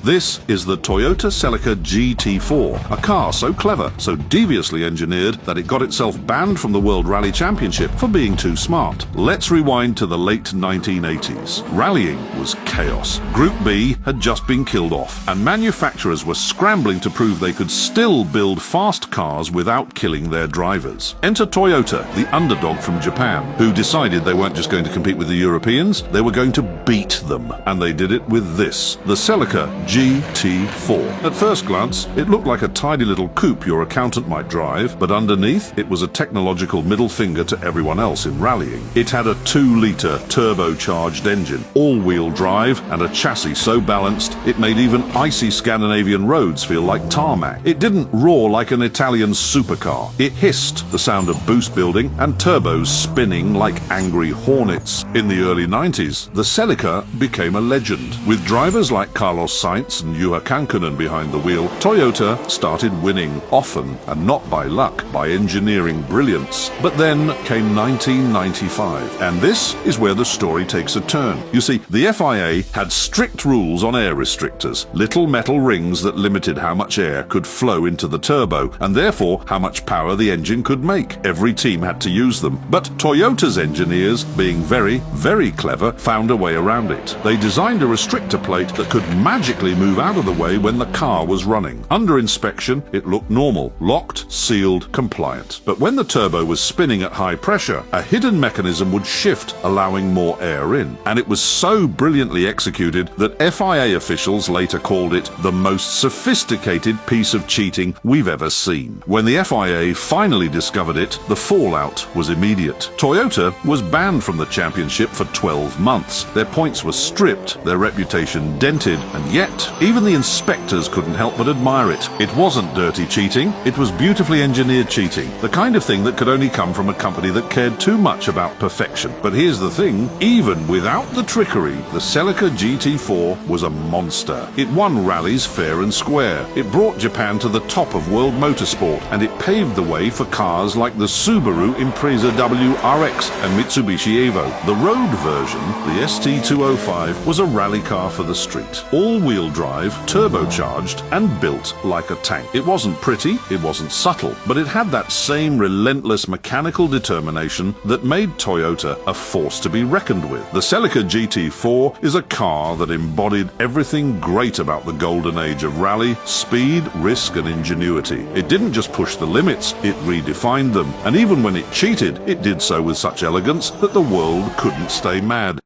This is the Toyota Celica GT-Four, a car so clever, so deviously engineered that it got itself banned from the World Rally Championship for being too smart. Let's rewind to the late 1980s. Rallying was chaos. Group B had just been killed off, and manufacturers were scrambling to prove they could still build fast cars without killing their drivers. Enter Toyota, the underdog from Japan, who decided they weren't just going to compete with the Europeans, they were going to beat them. And they did it with this, the Celica GT-Four. At first glance, it looked like a tidy little coupe your accountant might drive, but underneath, it was a technological middle finger to everyone else in rallying. It had a 2-litre turbocharged engine, all-wheel drive, and a chassis so balanced, it made even icy Scandinavian roads feel like tarmac. It didn't roar like an Italian supercar. It hissed, the sound of boost building, and turbos spinning like angry hornets. In the early 90s, the Celica became a legend. With drivers like Carlos Sainz and Juha Kankkunen behind the wheel, Toyota started winning, often, and not by luck, by engineering brilliance. But then came 1995, and this is where the story takes a turn. You see, the FIA had strict rules on air restrictors, little metal rings that limited how much air could flow into the turbo, and therefore how much power the engine could make. Every team had to use them. But Toyota's engineers, being very, very clever, found a way around it. They designed a restrictor plate that could magically move out of the way when the car was running. Under inspection, it looked normal, locked, sealed, compliant. But when the turbo was spinning at high pressure, a hidden mechanism would shift, allowing more air in. And it was so brilliantly executed that FIA officials later called it the most sophisticated piece of cheating we've ever seen. When the FIA finally discovered it, the fallout was immediate. Toyota was banned from the championship for 12 months. Their points were stripped, their reputation dented, and yet even the inspectors couldn't help but admire it. It wasn't dirty cheating, it was beautifully engineered cheating, the kind of thing that could only come from a company that cared too much about perfection. But here's the thing, even without the trickery, the Celica GT-Four was a monster. It won rallies fair and square. It brought Japan to the top of world motorsport, and it paved the way for cars like the Subaru Impreza WRX and Mitsubishi Evo. The road version, the ST185, was a rally car for the street. All-wheel drive, turbocharged, and built like a tank. It wasn't pretty, it wasn't subtle, but it had that same relentless mechanical determination that made Toyota a force to be reckoned with. The Celica GT-Four is a car that embodied everything great about the golden age of rally: speed, risk, and ingenuity. It didn't just push the limits, it redefined them. And even when it cheated, it did so with such elegance that the world couldn't stay mad.